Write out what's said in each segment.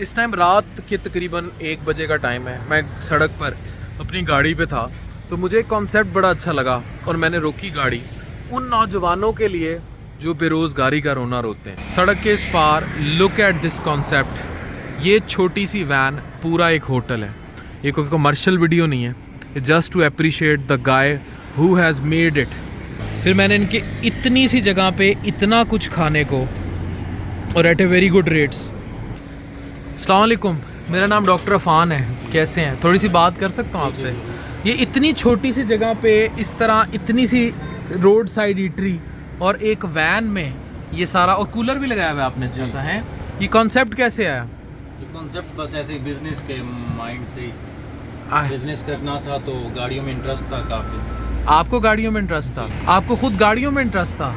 इस टाइम रात के तकरीबन 1 बजे का टाइम है। मैं सड़क पर अपनी गाड़ी पे था तो मुझे एक कॉन्सेप्ट बड़ा अच्छा लगा और मैंने रोकी गाड़ी उन नौजवानों के लिए जो बेरोज़गारी का रोना रोते हैं। सड़क के इस पार लुक एट दिस कॉन्सेप्ट। ये छोटी सी वैन पूरा एक होटल है। ये कोई कमर्शियल वीडियो नहीं है, just to appreciate the guy who has made it. फिर मैंने इनके इतनी सी जगह पे इतना कुछ खाने को और at a very good rates. अस्सलाम वालेकुम, मेरा नाम डॉक्टर अफ़ान है। कैसे हैं? थोड़ी सी बात कर सकता हूँ आपसे? ये इतनी छोटी सी जगह पे इस तरह इतनी सी रोड साइड ईटरी और एक वैन में ये सारा, और कूलर भी लगाया हुआ है आपने अच्छा सा है। ये कॉन्सेप्ट कैसे आया? ये कॉन्सेप्ट बस ऐसे बिजनेस के माइंड से बिजनेस करना था, तो गाड़ियों में इंटरेस्ट था काफ़ी। आपको गाड़ियों में इंटरेस्ट था? आपको खुद गाड़ियों में इंटरेस्ट था?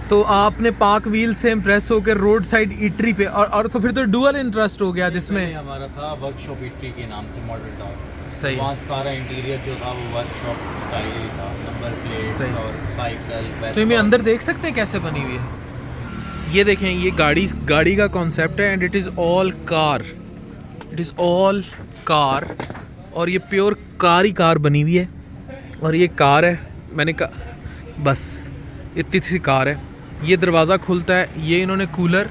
तो आपने पाक व्हील से इम्प्रेस होकर रोड साइड ईटरी पे और तो फिर तो डुअल इंटरेस्ट हो गया जिसमें हमारा था वर्कशॉप ईटरी के नाम से मॉडल टाउन। सही। वहाँ सारा इंटीरियर जो था वो वर्कशॉप स्टाइल ही था, नंबर प्लेट्स और साइकिल। तो ये अंदर देख सकते हैं कैसे बनी हुई है। ये देखें, ये गाड़ी का कॉन्सेप्ट है and it is all car. It is all car और ये प्योर कार ही कार बनी हुई है। और ये कार है, मैंने कहा बस इतनी सी कार है। ये दरवाज़ा खुलता है, ये इन्होंने कूलर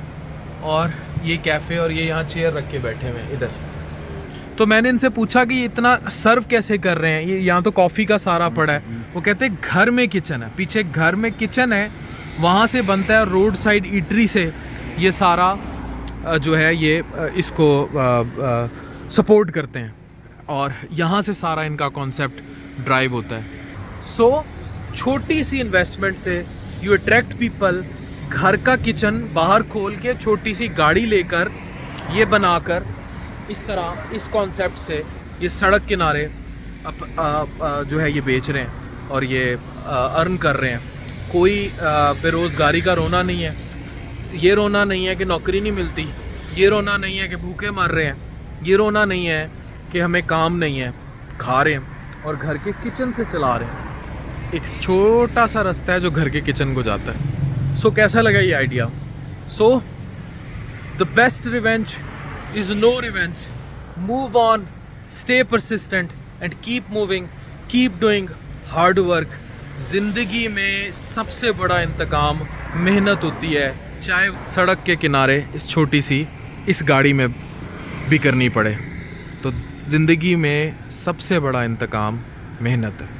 और ये कैफ़े और ये यहाँ चेयर रख के बैठे हुए हैं इधर। तो मैंने इनसे पूछा कि ये इतना सर्व कैसे कर रहे हैं, ये यहाँ तो कॉफ़ी का सारा पड़ा है। वो कहते हैं घर में किचन है, पीछे घर में किचन है, वहाँ से बनता है और रोड साइड ईटरी से ये सारा जो है ये इसको सपोर्ट करते हैं और यहाँ से सारा इनका कॉन्सेप्ट ड्राइव होता है। सो छोटी सी इन्वेस्टमेंट से यू अट्रैक्ट पीपल। घर का किचन बाहर खोल के छोटी सी गाड़ी लेकर ये बनाकर इस तरह इस कॉन्सेप्ट से ये सड़क किनारे जो है ये बेच रहे हैं और ये अर्न कर रहे हैं। कोई बेरोज़गारी का रोना नहीं है। ये रोना नहीं है कि नौकरी नहीं मिलती, ये रोना नहीं है कि भूखे मर रहे हैं, ये रोना नहीं है कि हमें काम नहीं है, खा रहे हैं और घर के किचन से चला रहे हैं। एक छोटा सा रास्ता है जो घर के किचन को जाता है। सो कैसा लगा ये idea? So the best revenge is no revenge. Move on, stay persistent and keep moving, keep doing hard work. ज़िंदगी में सबसे बड़ा इंतकाम मेहनत होती है, चाहे सड़क के किनारे इस छोटी सी इस गाड़ी में भी करनी पड़े। तो ज़िंदगी में सबसे बड़ा इंतकाम मेहनत है।